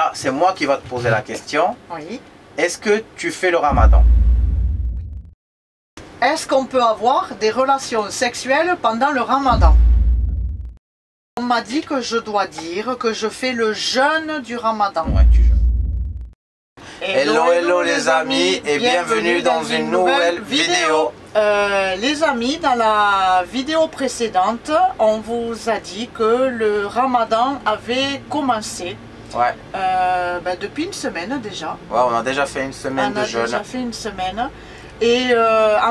là, c'est moi qui va te poser la question. Oui. Est-ce que tu fais le ramadan? Est-ce qu'on peut avoir des relations sexuelles pendant le ramadan? On m'a dit que je dois dire que je fais le jeûne du ramadan. Ouais, tu jeûnes. Hello les amis et bienvenue dans une nouvelle vidéo. Les amis, dans la vidéo précédente, on vous a dit que le ramadan avait commencé. Ouais. Depuis une semaine déjà. Ouais, on a déjà fait une semaine de jeûne. On a déjà fait une semaine. Et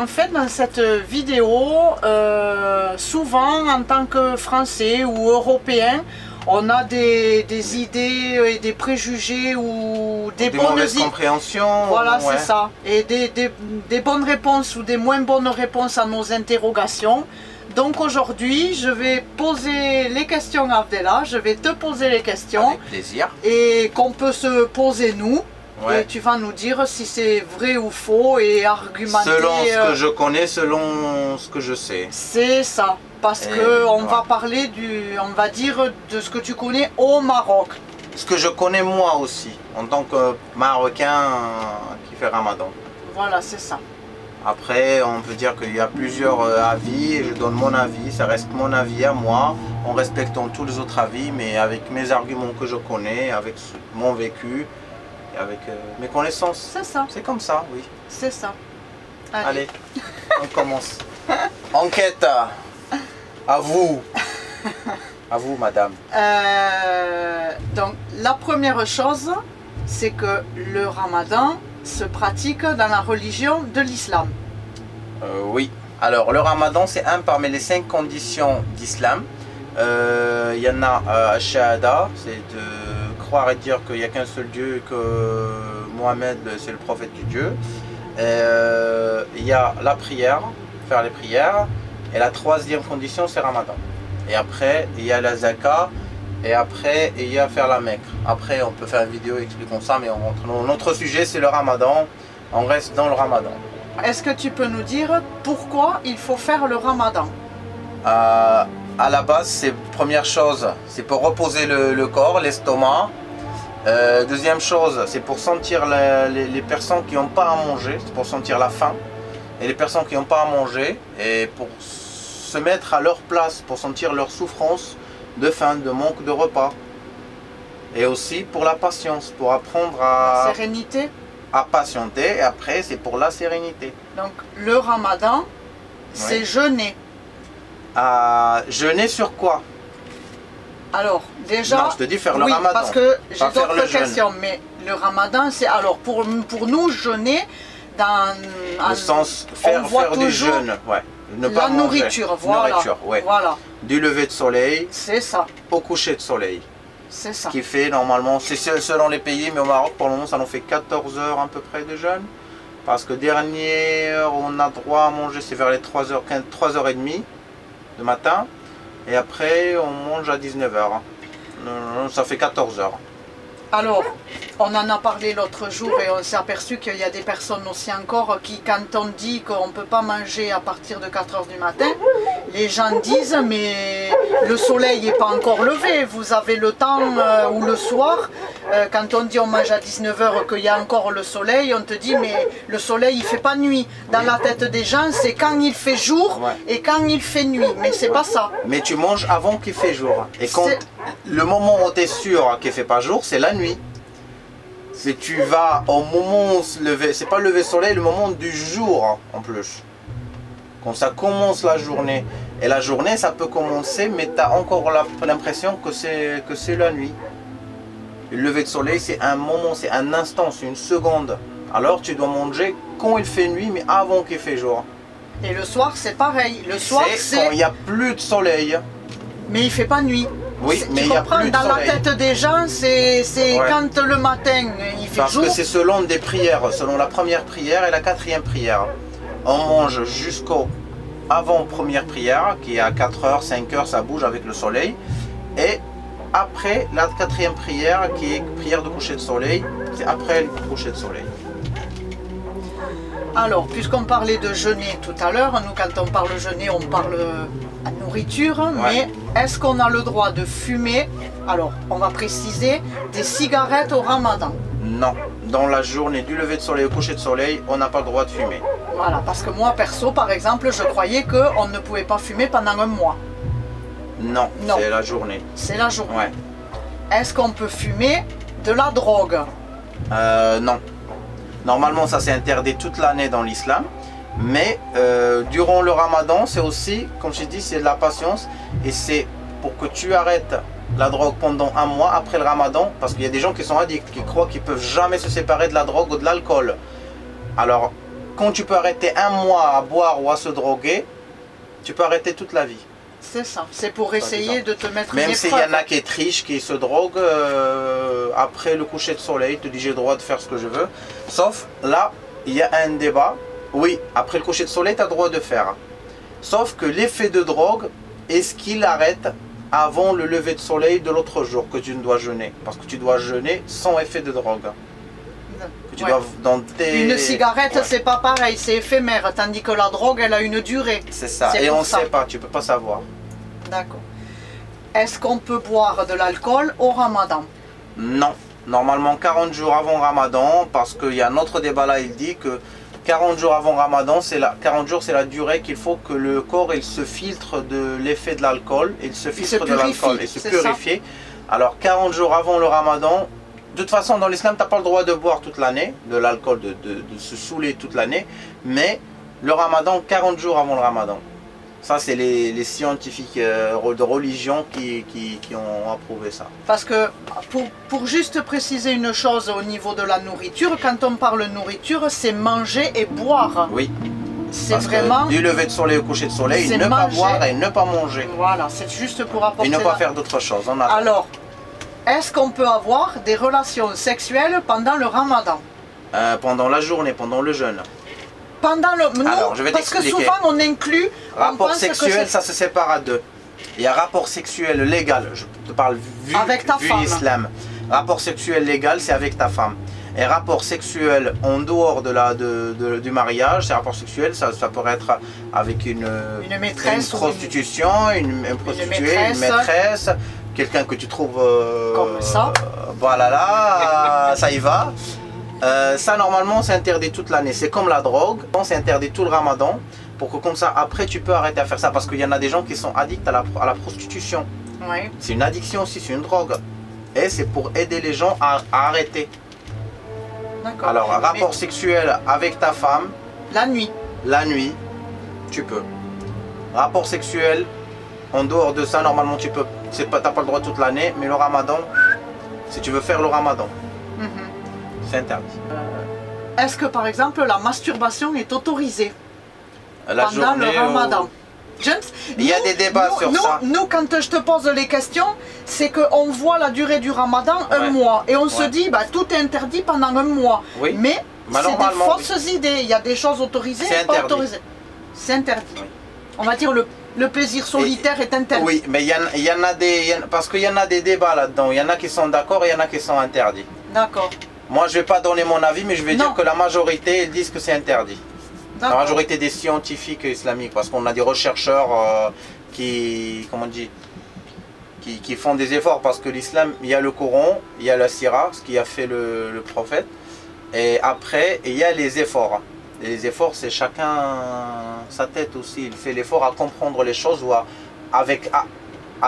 en fait, dans cette vidéo, souvent en tant que Français ou Européens, on a des idées et des préjugés ou des bonnes mauvaises compréhensions. Voilà, ouais. c'est ça. Et des bonnes réponses ou des moins bonnes réponses à nos interrogations. Donc aujourd'hui, je vais poser les questions à Abdellah, je vais te poser les questions. Avec plaisir. Et qu'on peut se poser nous. Ouais. Et tu vas nous dire si c'est vrai ou faux et argumenter. Selon ce que je connais, selon ce que je sais. C'est ça. Parce que on va parler on va dire de ce que tu connais au Maroc. Ce que je connais moi aussi, en tant que Marocain qui fait Ramadan. Voilà, c'est ça. Après, on peut dire qu'il y a plusieurs avis et je donne mon avis, ça reste mon avis à moi, en respectant tous les autres avis, mais avec mes arguments que je connais, avec mon vécu, et avec mes connaissances. C'est ça. C'est comme ça, oui. C'est ça. Allez, on commence. Enquête, à vous. À vous, madame. Donc, la première chose, c'est que le ramadan se pratique dans la religion de l'islam. Oui. Alors, le ramadan, c'est un parmi les 5 conditions d'islam. Il y en a Shahada, c'est de croire et dire qu'il n'y a qu'un seul Dieu et que Mohamed, c'est le prophète du Dieu. Il y a la prière, faire les prières. Et la 3e condition, c'est Ramadan. Et après, il y a la Zaka. Et après, il y a faire la Mecque. Après, on peut faire une vidéo expliquant ça, mais on rentre dans notre sujet, c'est le Ramadan. On reste dans le Ramadan. Est-ce que tu peux nous dire pourquoi il faut faire le Ramadan? À la base, c'est première chose, c'est pour reposer le corps, l'estomac. Deuxième chose, c'est pour sentir les personnes qui n'ont pas à manger, c'est pour sentir la faim. Et les personnes qui n'ont pas à manger, et pour se mettre à leur place, pour sentir leur souffrance de faim, de manque de repas. Et aussi pour la patience, pour apprendre à... La sérénité. À patienter, et après c'est pour la sérénité. Donc le ramadan, c'est jeûner. Jeûner sur quoi? Alors déjà, non, je te dis faire le ramadan. Parce que j'ai d'autres questions, mais le ramadan, c'est alors pour nous jeûner dans le sens faire du jeûne, ouais. Ne pas la manger. Nourriture, voilà. Nourriture, ouais. Voilà. Du lever de soleil, c'est ça. Au coucher de soleil. C'est ça. Ce qui fait normalement, c'est selon les pays, mais au Maroc pour le moment ça nous fait 14 heures à peu près de jeûne. Parce que dernière, on a droit à manger, c'est vers les 3h15, 3h30 du matin. Et après on mange à 19h. Ça fait 14 heures. Alors, on en a parlé l'autre jour et on s'est aperçu qu'il y a des personnes aussi encore qui, quand on dit qu'on ne peut pas manger à partir de 4 h du matin, les gens disent mais le soleil n'est pas encore levé, vous avez le temps ou le soir, quand on dit on mange à 19 h qu'il y a encore le soleil, on te dit mais le soleil il ne fait pas nuit. Dans la tête des gens c'est quand il fait jour et quand il fait nuit, mais c'est pas ça. Mais tu manges avant qu'il fait jour. Et quand le moment où tu es sûr qu'il ne fait pas jour, c'est la nuit. Si tu vas au moment où se lever, c'est pas le lever soleil, le moment du jour en plus. Quand ça commence la journée. Et la journée ça peut commencer, mais tu as encore l'impression que c'est la nuit. Le lever de soleil c'est un moment, c'est un instant, c'est une seconde. Alors tu dois manger quand il fait nuit, mais avant qu'il fait jour. Et le soir c'est pareil. Le soir c'est quand il n'y a plus de soleil. Mais il fait pas nuit. Oui, mais il n'y a plus de dans soleil. La tête des gens, c'est quand le matin il fait jour. Parce que c'est selon des prières, selon la première prière et la 4e prière. On mange jusqu'au avant première prière, qui est à 4 h, 5 h, ça bouge avec le soleil. Et après la 4e prière, qui est prière de coucher de soleil, c'est après le coucher de soleil. Alors, puisqu'on parlait de jeûner tout à l'heure, nous quand on parle jeûner, on parle à nourriture, mais est-ce qu'on a le droit de fumer Alors, on va préciser des cigarettes au ramadan. Non, dans la journée du lever de soleil au coucher de soleil, on n'a pas le droit de fumer. Voilà, parce que moi, perso, par exemple, je croyais qu'on ne pouvait pas fumer pendant un mois. Non, Non. c'est la journée. C'est la journée. Ouais. Est-ce qu'on peut fumer de la drogue? Non. Normalement, ça c'est interdit toute l'année dans l'islam. Mais durant le ramadan, c'est aussi, comme je dis, c'est de la patience. Et c'est pour que tu arrêtes la drogue pendant un mois après le ramadan. Parce qu'il y a des gens qui sont addicts, qui croient qu'ils ne peuvent jamais se séparer de la drogue ou de l'alcool. Alors, quand tu peux arrêter un mois à boire ou à se droguer, tu peux arrêter toute la vie. C'est ça. C'est pour essayer de te mettre Même une s'il y en épreuve. a qui trichent, qui se droguent après le coucher de soleil, te dit j'ai le droit de faire ce que je veux. Sauf là, il y a un débat. Oui, après le coucher de soleil, tu as le droit de faire. Sauf que l'effet de drogue, est-ce qu'il arrête avant le lever de soleil de l'autre jour que tu ne dois jeûner? Parce que tu dois jeûner sans effet de drogue. Que tu Ouais. dois dans tes... Une cigarette, Ouais. c'est pas pareil, c'est éphémère. Tandis que la drogue, elle a une durée. C'est ça. C'est Et pour on ne ça. sait pas, tu peux pas savoir. D'accord. Est-ce qu'on peut boire de l'alcool au ramadan? Non, normalement 40 jours avant Ramadan, parce qu'il y a un autre débat là, il dit que 40 jours avant Ramadan, 40 jours c'est la durée qu'il faut que le corps il se filtre de l'effet de l'alcool, il se filtre de purifie, l'alcool et se c'est purifie. Alors 40 jours avant le Ramadan, de toute façon dans l'islam tu n'as pas le droit de boire toute l'année, de l'alcool, de se saouler toute l'année, mais le Ramadan 40 jours avant le Ramadan. Ça, c'est les scientifiques de religion qui ont approuvé ça. Parce que, pour juste préciser une chose au niveau de la nourriture, quand on parle nourriture, c'est manger et boire. Oui, C'est parce vraiment... que du lever de soleil au coucher de soleil, c'est ne pas manger. boire et ne pas manger. Voilà, c'est juste pour apporter... Et ne pas la- faire d'autre chose. On a... Alors, est-ce qu'on peut avoir des relations sexuelles pendant le ramadan? pendant la journée, pendant le jeûne. Pendant le... Non, Alors, je vais parce que t'expliquer. souvent on inclut... on Rapport pense que sexuel, c'est- ça se sépare à deux. Il y a rapport sexuel légal, je te parle vu, Avec ta vu femme. l'islam. Rapport sexuel légal, c'est avec ta femme. Et rapport sexuel en dehors du mariage, c'est rapport sexuel, ça pourrait être avec une maîtresse une ou une- prostitution, une prostituée, maîtresse. une maîtresse, quelqu'un que tu trouves Comme ça. Voilà là, ça y va. Ça normalement c'est interdit toute l'année, c'est comme la drogue, c'est interdit tout le ramadan pour que comme ça après tu peux arrêter à faire ça parce qu'il y en a des gens qui sont addicts à la prostitution. Oui, C'est une addiction aussi, c'est une drogue. Et c'est pour aider les gens à arrêter. d'accord. Alors un Mais rapport sexuel avec ta femme, la nuit, la nuit, tu peux. Rapport sexuel, en dehors de ça normalement tu peux, t'as pas le droit toute l'année, mais le ramadan, si tu veux faire le ramadan, mhm. c'est interdit. Est-ce que par exemple la masturbation est autorisée La pendant le journée, ramadan? James, Il y a des débats sur ça. Nous, quand je te pose les questions, c'est qu'on voit la durée du ramadan un Ouais. mois. Et on se Ouais. dit, bah, tout est interdit pendant un mois. Oui. Mais Bah, c'est des normalement, fausses idées. Il y a des choses autorisées C'est et pas interdit. autorisées. C'est interdit. Oui. On va dire le plaisir solitaire est interdit. Oui, mais il y en a des, parce qu'il y en a des débats là-dedans. Il y en a qui sont d'accord et il y en a qui sont interdits. D'accord. Moi, je vais pas donner mon avis, mais je vais Non. dire que la majorité, ils disent que c'est interdit. La D'accord. majorité des scientifiques islamiques, parce qu'on a des chercheurs qui, comment on dit, qui font des efforts, parce que l'islam, il y a le Coran, il y a la Sira, ce qui a fait le prophète, et après, il y a les efforts. Et les efforts, c'est chacun sa tête aussi, il fait l'effort à comprendre les choses, ou à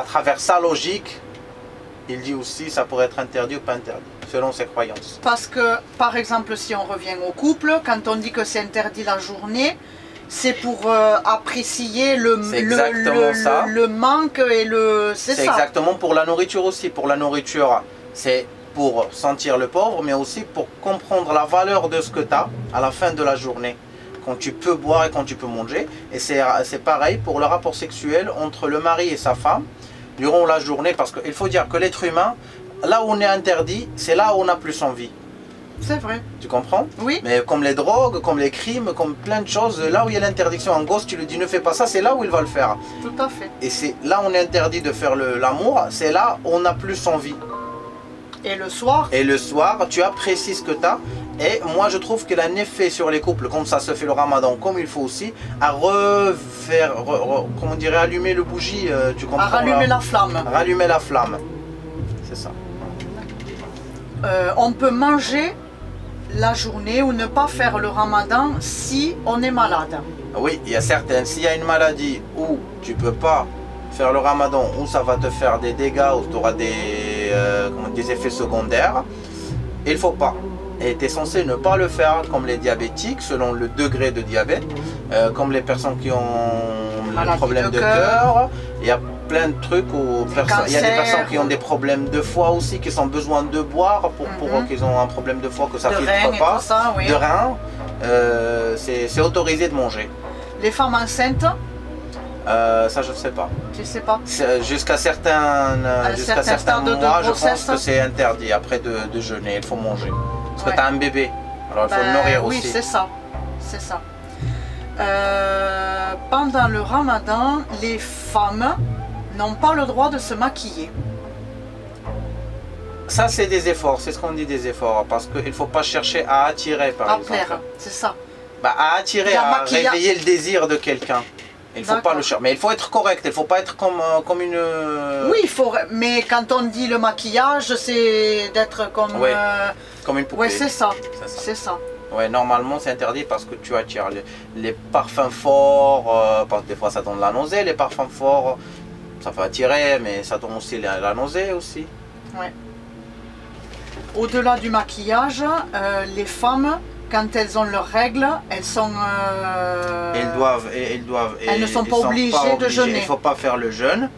travers sa logique, il dit aussi ça pourrait être interdit ou pas interdit, selon ses croyances. Parce que, par exemple, si on revient au couple, quand on dit que c'est interdit la journée, c'est pour apprécier C'est exactement ça. le manque et le... C'est C'est ça. exactement pour la nourriture aussi. Pour la nourriture, c'est pour sentir le pauvre, mais aussi pour comprendre la valeur de ce que tu as à la fin de la journée. Quand tu peux boire et quand tu peux manger. Et c'est pareil pour le rapport sexuel entre le mari et sa femme durant la journée. Parce qu'il faut dire que l'être humain, là où on est interdit, c'est là où on a plus envie. C'est vrai. Tu comprends? Oui. Mais comme les drogues, comme les crimes, comme plein de choses, là où il y a l'interdiction, un gosse, tu lui dis ne fais pas ça, c'est là où il va le faire. Tout à fait. Et c'est là où on est interdit de faire l'amour, c'est là où on a plus envie. Et le soir, Et le soir, tu apprécies ce que tu as. Et moi, je trouve qu'il a un effet sur les couples, comme ça se fait le ramadan, comme il faut aussi, à comment on dirait, allumer le bougie, tu comprends? à rallumer la flamme. Rallumer la flamme. c'est ça. On peut manger la journée ou ne pas faire le ramadan si on est malade. Oui, il y a certaines. S'il y a une maladie où tu peux pas faire le ramadan, où ça va te faire des dégâts, où tu auras des effets secondaires, il faut pas. Et tu es censé ne pas le faire, comme les diabétiques, selon le degré de diabète, comme les personnes qui ont le problème de cœur. Il y a plein de trucs où il y a des personnes qui ont des problèmes de foie aussi, qui ont besoin de boire pour qu'ils ont un problème de foie, que ça ne filtre pas, ça, oui. de rein. C'est autorisé de manger. Les femmes enceintes, ça je ne sais pas. tu sais pas. Jusqu'à certains mois, je pense que c'est interdit après de jeûner, il faut manger. Parce que tu as un bébé, alors il faut le nourrir aussi. Oui, c'est ça. C'est ça. Pendant le ramadan, les femmes n'ont pas le droit de se maquiller. Ça c'est des efforts, c'est ce qu'on dit des efforts, parce qu'il ne faut pas chercher à attirer par exemple. Plaire, c'est ça. Bah, à attirer, à réveiller le désir de quelqu'un. Il ne faut pas le chercher, mais il faut être correct, il ne faut pas être comme une... Oui, il faut, mais quand on dit le maquillage, c'est d'être comme... Ouais, comme une poupée. Oui, c'est ça, c'est ça. Ouais, normalement c'est interdit parce que tu attires les parfums forts, parce que des fois ça donne la nausée, les parfums forts, ça peut attirer, mais ça donne aussi la nausée aussi. Ouais. Au-delà du maquillage, les femmes, quand elles ont leurs règles, elles sont... Elles ne sont pas obligées de jeûner. Il ne faut pas faire le jeûne,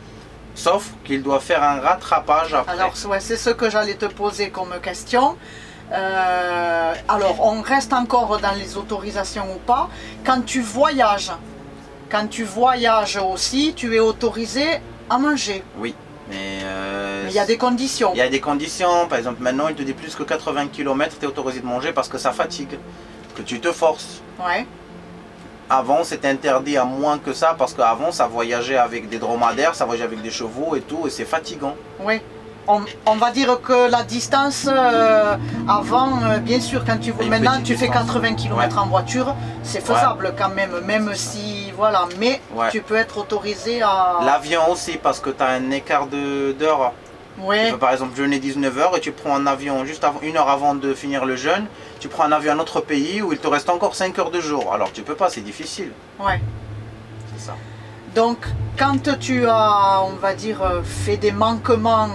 sauf qu'ils doivent faire un rattrapage après. Alors, ouais, c'est ce que j'allais te poser comme question. Alors, on reste encore dans les autorisations ou pas. Quand tu voyages aussi, tu es autorisé à manger. Oui, mais il y a des conditions. Il y a des conditions. Par exemple, maintenant, il te dit plus que 80 km, tu es autorisé de manger parce que ça fatigue, que tu te forces. Ouais. Avant, c'était interdit à moins que ça, parce qu'avant, ça voyageait avec des dromadaires, ça voyageait avec des chevaux et tout, et c'est fatigant. Oui. On va dire que la distance avant, bien sûr, quand tu maintenant tu fais 80 km en voiture, c'est faisable quand même si, voilà, mais tu peux être autorisé à... L'avion aussi, parce que tu as un écart d'heure. Ouais. Tu peux par exemple jeûner 19 h et tu prends un avion juste une heure avant de finir le jeûne, tu prends un avion à un autre pays où il te reste encore 5 heures de jour. Alors tu peux pas, c'est difficile. Ouais. C'est ça. Donc, quand tu as, on va dire, fait des manquements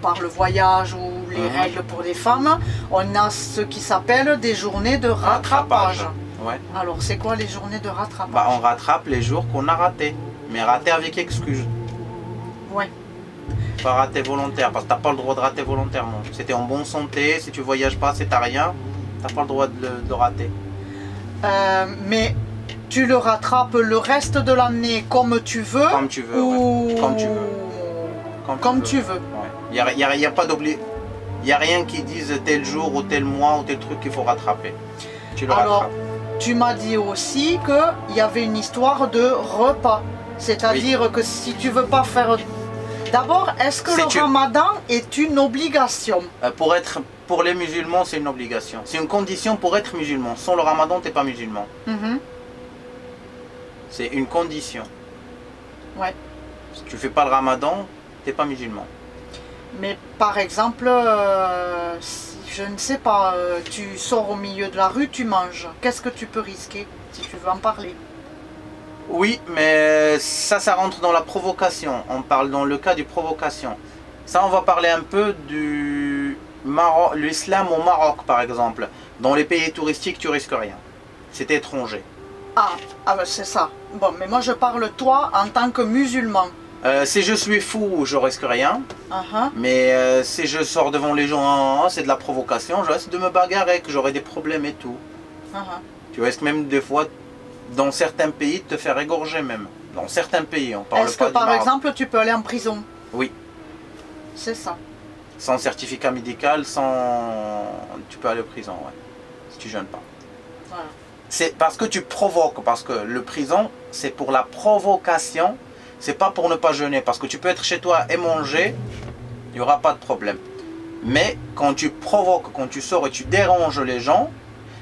par le voyage ou les règles pour les femmes, on a ce qui s'appelle des journées de rattrapage. Ouais. Alors, c'est quoi les journées de rattrapage? Bah, on rattrape les jours qu'on a ratés, mais ratés avec excuse. Ouais. Pas raté volontaire, parce que tu n'as pas le droit de rater volontairement. Si tu es en bonne santé, si tu voyages pas, si tu n'as rien, tu n'as pas le droit de rater. Mais... Tu le rattrapes le reste de l'année comme tu veux. Comme tu veux, ou... comme tu veux. Comme tu veux. Il n'y a pas d'obligation. Il n'y a rien qui dise tel jour ou tel mois ou tel truc qu'il faut rattraper. Tu le rattrapes. Tu m'as dit aussi qu'il y avait une histoire de repas. C'est-à-dire que si tu veux pas faire... D'abord, est-ce que le ramadan est une obligation? Pour les musulmans, c'est une obligation. C'est une condition pour être musulman. Sans le ramadan, tu n'es pas musulman. C'est une condition. Ouais. Si tu fais pas le ramadan, tu n'es pas musulman. Mais par exemple, si, je ne sais pas, tu sors au milieu de la rue, tu manges. Qu'est-ce que tu peux risquer si tu veux en parler? Oui, mais ça rentre dans la provocation. On parle dans le cas du provocation. Ça, on va parler un peu du l'islam au Maroc, par exemple. Dans les pays touristiques, tu risques rien. C'est étranger. Ah ben c'est ça. Bon, mais moi je parle toi en tant que musulman. Si je suis fou, je risque rien. Mais si je sors devant les gens, c'est de la provocation, je risque de me bagarrer, que j'aurai des problèmes et tout. Tu risques même des fois, dans certains pays, de te faire égorger même. Dans certains pays, on parle pas du Maroc. Est-ce que par exemple tu peux aller en prison? Oui. C'est ça. Sans certificat médical, tu peux aller en prison, ouais. Si tu jeûnes pas. Voilà. C'est parce que tu provoques, parce que le prison, c'est pour la provocation, c'est pas pour ne pas jeûner, parce que tu peux être chez toi et manger, il n'y aura pas de problème. Mais quand tu provoques, quand tu sors et tu déranges les gens,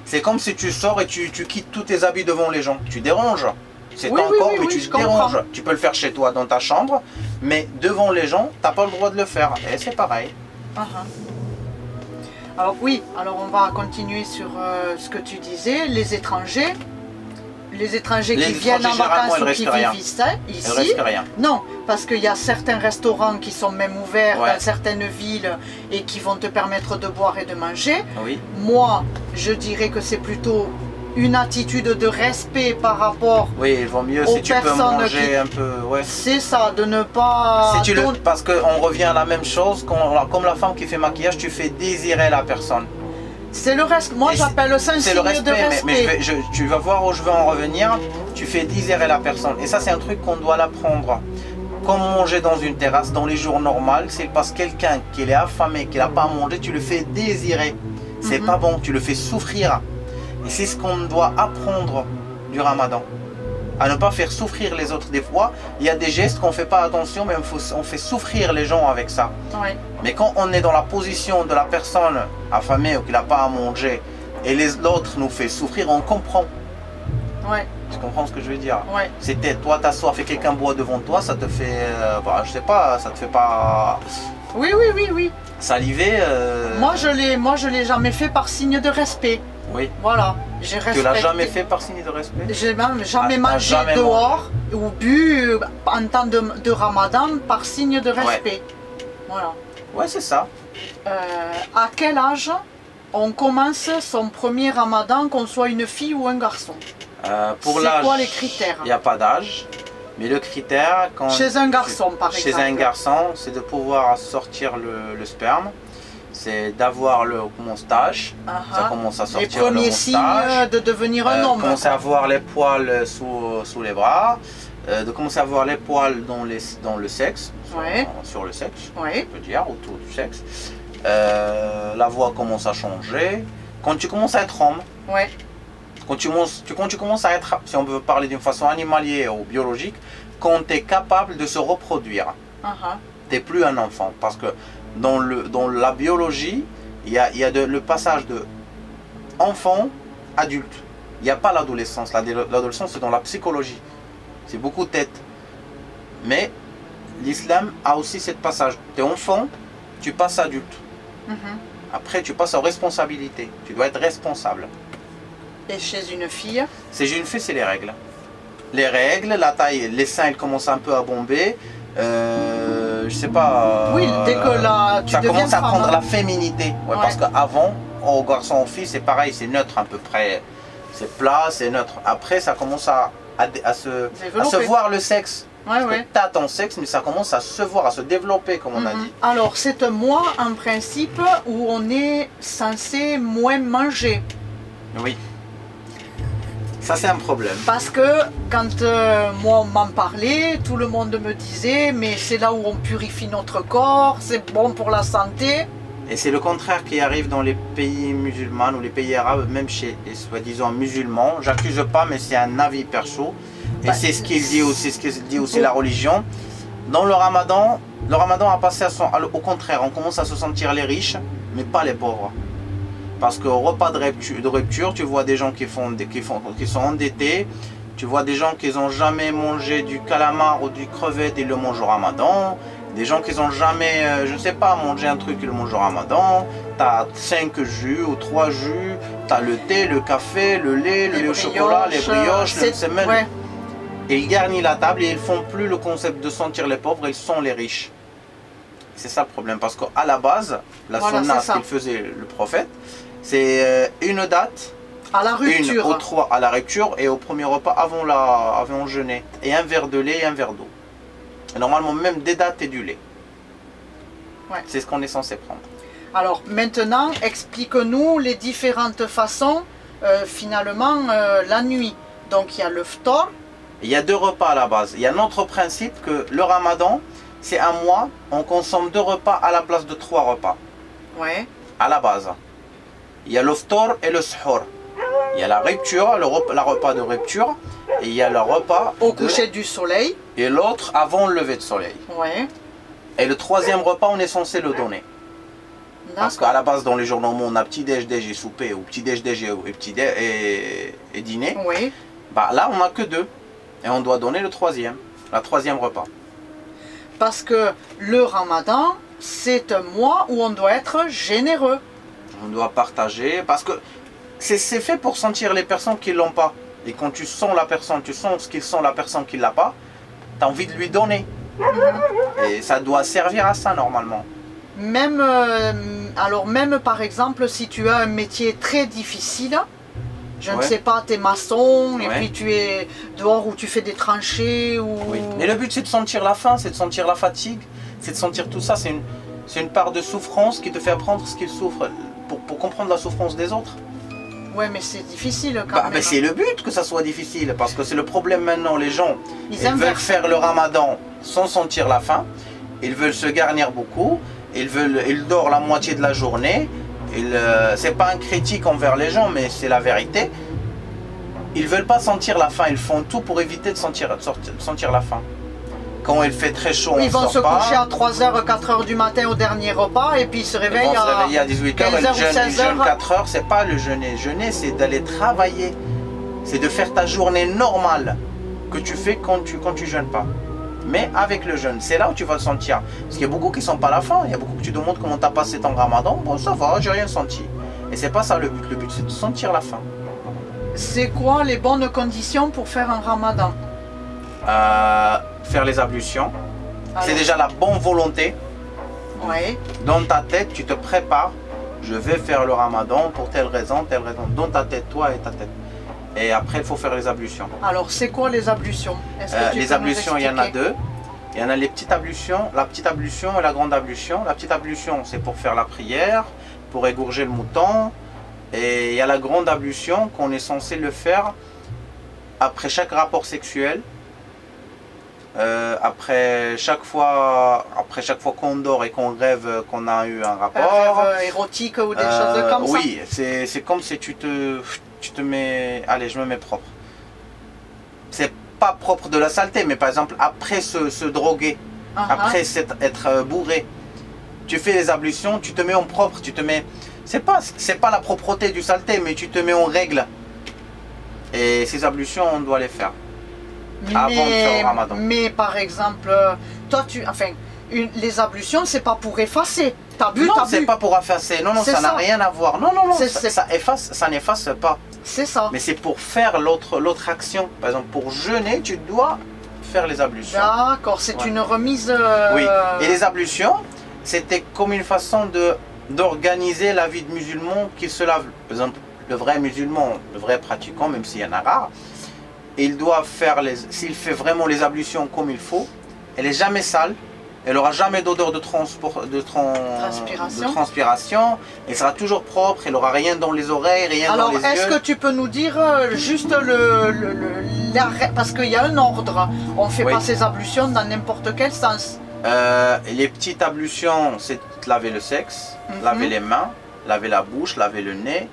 c'est comme si tu sors et tu quittes tous tes habits devant les gens. Tu déranges. C'est mais tu déranges. Tu peux le faire chez toi dans ta chambre, Mais devant les gens, tu n'as pas le droit de le faire. Et c'est pareil. Alors oui, alors on va continuer sur ce que tu disais, les étrangers qui viennent en vacances ou qui vivent ici. Il reste rien. Non, parce qu'il y a certains restaurants qui sont même ouverts dans certaines villes et qui vont te permettre de boire et de manger. Oui. Moi, je dirais que c'est plutôt une attitude de respect par rapport oui, il vaut mieux si tu peux manger un peu. Ouais. C'est ça, de ne pas... Si parce qu'on revient à la même chose, comme la femme qui fait maquillage, tu fais désirer la personne. C'est le respect. Moi, j'appelle ça un signe de respect. Mais tu vas voir où je veux en revenir. Tu fais désirer la personne. Et ça, c'est un truc qu'on doit l'apprendre. Comme manger dans une terrasse, dans les jours normaux, c'est parce que quelqu'un qui est affamé, qui n'a pas à manger, tu le fais désirer. C'est pas bon, tu le fais souffrir. Et c'est ce qu'on doit apprendre du Ramadan. À ne pas faire souffrir les autres. Des fois, il y a des gestes qu'on ne fait pas attention, mais on fait souffrir les gens avec ça. Ouais. Mais quand on est dans la position de la personne affamée ou qui n'a pas à manger, et l'autre nous fait souffrir, on comprend. Ouais. Tu comprends ce que je veux dire? Ouais. C'était toi, t'as soif et quelqu'un boit devant toi, ça te fait, je sais pas, ça te fait pas... Oui. Saliver. Moi, je l'ai jamais fait par signe de respect. Oui. Voilà. Tu l'as jamais fait par signe de respect? J'ai même jamais mangé dehors ou bu en temps de Ramadan par signe de respect. Voilà. Ouais, c'est ça. À quel âge on commence son premier Ramadan, qu'on soit une fille ou un garçon? Pour c'est l'âge, quoi les critères? Il n'y a pas d'âge. Mais le critère, chez un garçon par exemple. Chez un garçon, c'est de pouvoir sortir le sperme. C'est d'avoir le moustache, ça commence à sortir les premiers signes de devenir un homme. Commencer à avoir les poils sous les bras, de commencer à avoir les poils dans le sexe, sur le sexe, on peut dire, autour du sexe. La voix commence à changer. Quand tu commences à être homme, quand tu commences à être, si on veut parler d'une façon animalière ou biologique, quand tu es capable de se reproduire, tu n'es plus un enfant. Parce que dans la biologie, il y a le passage de enfant, adulte. Il n'y a pas l'adolescence. L'adolescence, c'est dans la psychologie. C'est beaucoup de tête. Mais l'islam a aussi ce passage. Tu es enfant, tu passes adulte. Après, tu passes aux responsabilités. Tu dois être responsable. Et chez une fille? Chez une fille, c'est les règles. Les règles, la taille, les seins, ils commencent un peu à bomber. Je sais pas. Oui, dès que tu ça commence à femme, prendre la féminité. Parce qu'avant, aux garçons, aux filles, c'est pareil, c'est neutre à peu près. C'est plat, c'est neutre. Après, ça commence à se voir le sexe. Tu as ton sexe, mais ça commence à se voir, à se développer, comme on a dit. Alors, c'est un mois, en principe, où on est censé moins manger. Oui. Ça, c'est un problème. Parce que quand moi on m'en parlait, tout le monde me disait mais c'est là où on purifie notre corps, c'est bon pour la santé. Et c'est le contraire qui arrive dans les pays musulmans ou les pays arabes, même chez les soi-disant musulmans. J'accuse pas, mais c'est un avis perso. Et c'est ce qu'il dit aussi, la religion. Dans le Ramadan a passé au contraire, on commence à se sentir les riches, mais pas les pauvres. Parce qu'au repas de rupture, tu vois des gens qui sont endettés, tu vois des gens qui n'ont jamais mangé du calamar ou du crevette, ils le mangent au Ramadan. Des gens qui n'ont jamais, je ne sais pas, mangé un truc, ils le mangent au Ramadan. Tu as 5 jus ou 3 jus, tu as le thé, le café, le lait, le lait au chocolat, les brioches, le semaine. Et ils garnissent la table et ils font plus le concept de sentir les pauvres, ils sont les riches. C'est ça le problème, parce qu'à la base, la sunna qu'il faisait le prophète, c'est une date, à la rupture. Une ou 3 à la rupture et au premier repas avant le jeûner. Et un verre de lait et un verre d'eau. Normalement même des dates et du lait. C'est ce qu'on est censé prendre. Alors maintenant, explique-nous les différentes façons, finalement, la nuit. Donc il y a le ftor. Il y a 2 repas à la base. Il y a un autre principe que le Ramadan, c'est un mois, on consomme 2 repas à la place de 3 repas. À la base. Il y a le ftor et le suhoor. Il y a la rupture, le repas de rupture, et il y a le repas au coucher du soleil. Et l'autre avant le lever de soleil. Et le 3e repas, on est censé le donner. Parce qu'à la base, dans les jours normaux, on a petit-déj, déj et souper, ou petit-déj, déj et dîner. Bah, là, on n'a que 2. Et on doit donner la 3e repas. Parce que le ramadan, c'est un mois où on doit être généreux. On doit partager, parce que c'est fait pour sentir les personnes qui ne l'ont pas. Et quand tu sens la personne, tu sens ce qu'ils sont la personne qui ne l'a pas, tu as envie de lui donner. Et ça doit servir à ça normalement. Même, alors même par exemple, si tu as un métier très difficile, je ne sais pas, tu es maçon, et puis tu es dehors où tu fais des tranchées. Ou... Oui. Mais le but c'est de sentir la faim, c'est de sentir la fatigue, c'est de sentir tout ça. C'est une part de souffrance qui te fait apprendre ce qu'ils souffrent, pour comprendre la souffrance des autres. Ouais, mais c'est difficile quand même. Mais c'est le but que ça soit difficile, parce que c'est le problème maintenant. Les gens, ils veulent faire le ramadan sans sentir la faim, ils veulent se garnir beaucoup, ils dorment la moitié de la journée. C'est pas un critique envers les gens, mais c'est la vérité. Ils veulent pas sentir la faim, ils font tout pour éviter de sentir la faim. Quand il fait très chaud, ils vont se coucher à 3h, 4h du matin au dernier repas et puis ils se réveillent à 18h. Ils jeûnent 4 heures, c'est pas le jeûner. Jeûner, c'est d'aller travailler. C'est de faire ta journée normale que tu fais quand tu jeûnes pas. Mais avec le jeûne, c'est là où tu vas le sentir. Parce qu'il y a beaucoup qui sont pas à la faim. Il y a beaucoup que tu demandes comment tu as passé ton ramadan. Bon, ça va, j'ai rien senti. Et c'est pas ça le but. Le but, c'est de sentir la faim. C'est quoi les bonnes conditions pour faire un ramadan? Faire les ablutions. C'est déjà la bonne volonté. Oui. Dans ta tête, tu te prépares. Je vais faire le ramadan pour telle raison, telle raison. Dans ta tête, toi et ta tête. Et après, il faut faire les ablutions. Alors, c'est quoi les ablutions? Les ablutions, il y en a deux. Il y en a les petites ablutions, la petite ablution et la grande ablution. La petite ablution, c'est pour faire la prière, pour égorger le mouton. Et il y a la grande ablution qu'on est censé le faire après chaque rapport sexuel. Après chaque fois qu'on dort et qu'on rêve qu'on a eu un rapport. Un rêve érotique ou des choses comme ça? Oui, c'est comme si tu te mets... Allez, je me mets propre. C'est pas propre de la saleté, mais par exemple, après se droguer, après être bourré, tu fais les ablutions, tu te mets en propre, tu te mets... C'est pas la propreté du saleté, mais tu te mets en règle. Et ces ablutions, on doit les faire. Avant de faire le ramadan. Mais par exemple, toi, les ablutions, c'est pas pour effacer. T'as bu, non, c'est pas pour effacer. Non, ça n'a rien à voir. Non, ça n'efface pas. C'est ça. Mais c'est pour faire l'autre action. Par exemple, pour jeûner, tu dois faire les ablutions. D'accord, c'est une remise... Oui, et les ablutions, c'était comme une façon d'organiser la vie de musulman qui se lave. Par exemple, le vrai musulman, le vrai pratiquant, même s'il y en a rare, il doit faire s'il fait vraiment les ablutions comme il faut, elle n'est jamais sale, elle n'aura jamais d'odeur de transpiration, elle sera toujours propre, elle n'aura rien dans les oreilles, rien dans les yeux. Alors, est-ce que tu peux nous dire juste l'arrêt, parce qu'il y a un ordre, on ne fait pas ces ablutions dans n'importe quel sens. Les petites ablutions, c'est laver le sexe, laver les mains, laver la bouche, laver le nez,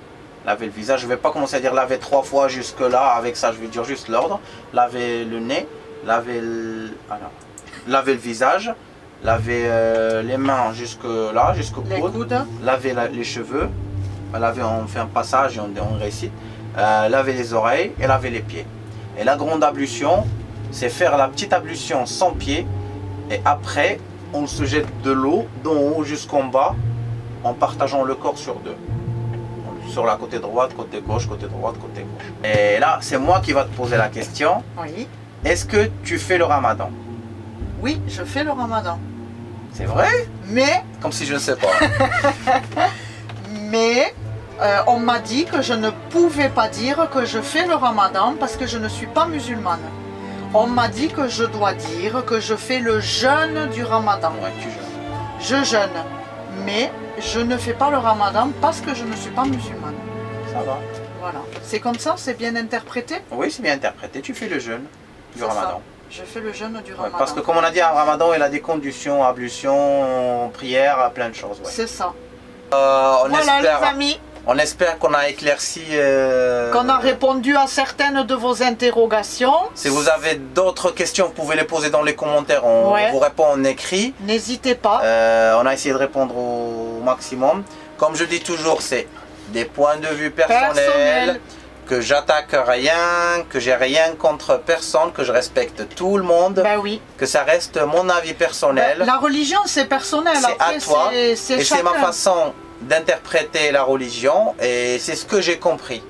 laver le visage. Je ne vais pas commencer à dire laver 3 fois jusque là, avec ça je vais dire juste l'ordre. Laver le nez, laver le visage, laver les mains jusque là, jusqu'au coude, laver les cheveux, on fait un passage et on récite, laver les oreilles et laver les pieds. Et la grande ablution, c'est faire la petite ablution sans pied, et après on se jette de l'eau d'en haut jusqu'en bas en partageant le corps sur deux. Sur la côté droite, côté gauche, côté droite, côté gauche. Et là, c'est moi qui va te poser la question. Oui. Est-ce que tu fais le ramadan? Oui, je fais le ramadan. C'est vrai? Mais... Comme si je ne sais pas. Mais on m'a dit que je ne pouvais pas dire que je fais le ramadan parce que je ne suis pas musulmane. On m'a dit que je dois dire que je fais le jeûne du ramadan. Ouais, tu jeûnes. Je jeûne. Mais je ne fais pas le ramadan parce que je ne suis pas musulmane. Ça va. Voilà. C'est comme ça, c'est bien interprété? Oui, c'est bien interprété. Tu fais le jeûne du ramadan. Je fais le jeûne du ramadan. Parce que comme on a dit, un ramadan, il a des conditions, ablution, prière, plein de choses. Ouais. C'est ça. Voilà les amis. On espère qu'on a éclairci... qu'on a répondu à certaines de vos interrogations. Si vous avez d'autres questions, vous pouvez les poser dans les commentaires. On vous répond en écrit. N'hésitez pas. On a essayé de répondre au maximum. Comme je dis toujours, c'est des points de vue personnels. que j'attaque rien, que j'ai rien contre personne, que je respecte tout le monde, Ben oui. que ça reste mon avis personnel. La religion, c'est personnel. C'est Après, à toi, et c'est chacun. ma façon d'interpréter la religion, et c'est ce que j'ai compris.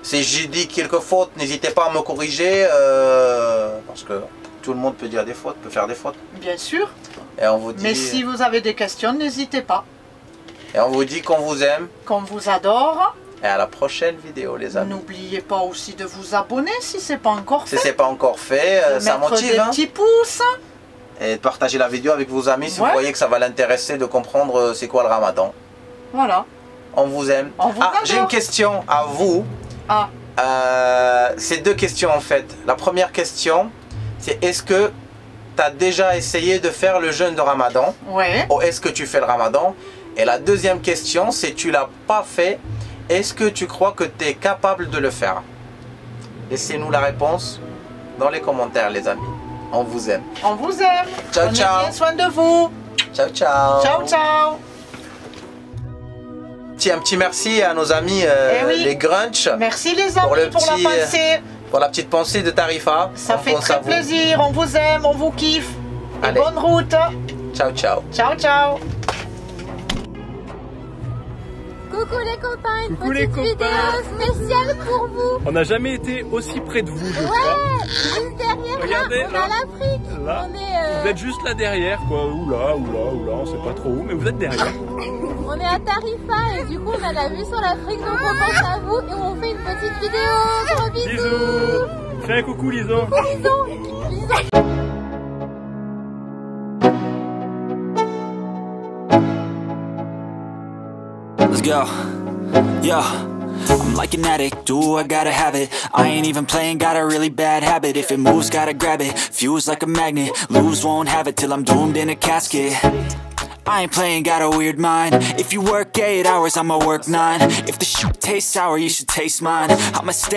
Si j'ai dit quelques fautes, n'hésitez pas à me corriger, parce que tout le monde peut dire des fautes, peut faire des fautes. Bien sûr. Et on vous dit, Mais si vous avez des questions, n'hésitez pas. et on vous dit qu'on vous aime. Qu'on vous adore. Et à la prochaine vidéo, les amis. N'oubliez pas aussi de vous abonner si ce n'est pas encore fait. Si c'est pas encore fait, de ça mettre motive. des Hein. petits pouces. Et de partager la vidéo avec vos amis si Ouais. vous voyez que ça va l'intéresser de comprendre c'est quoi le ramadan. Voilà. On vous aime. On vous J'ai adore. une question à vous. Ah, C'est deux questions en fait. La première question, c'est est-ce que tu as déjà essayé de faire le jeûne de ramadan ouais. ou est-ce que tu fais le ramadan? Et la deuxième question, c'est tu l'as pas fait, est-ce que tu crois que tu es capable de le faire? Laissez-nous la réponse dans les commentaires, les amis. On vous aime. On vous aime. Ciao, Prenez ciao. bien soin de vous. Ciao, ciao. Ciao, ciao. Un petit merci à nos amis oui. les Grunch Merci les amis Pour le pour petit, la pensée. pour la petite pensée de Tarifa. Ça On fait pense à très vous. plaisir. On vous aime, on vous kiffe. Et Allez. bonne route. Ciao, ciao. Ciao, ciao. Coucou les copains, une Coucou les petite vidéo copains. spéciale pour vous. On n'a jamais été aussi près de vous, je crois. Ouais, juste derrière Regardez, là, on là. a l'Afrique. Là, On est, vous êtes juste là derrière, quoi. Oula, on sait pas trop où, mais vous êtes derrière. on est à Tarifa et du coup on a la vue sur l'Afrique, donc on pense à vous et on fait une petite vidéo. Gros bisous. Bisous. Fais un coucou, Lison. Bisous. Let's go. Yo, I'm like an addict, do I gotta have it. I ain't even playing, got a really bad habit. If it moves, gotta grab it, fuse like a magnet. Lose, won't have it till I'm doomed in a casket. I ain't playing, got a weird mind. If you work 8 hours, I'ma work 9. If the shit tastes sour, you should taste mine. I'ma stay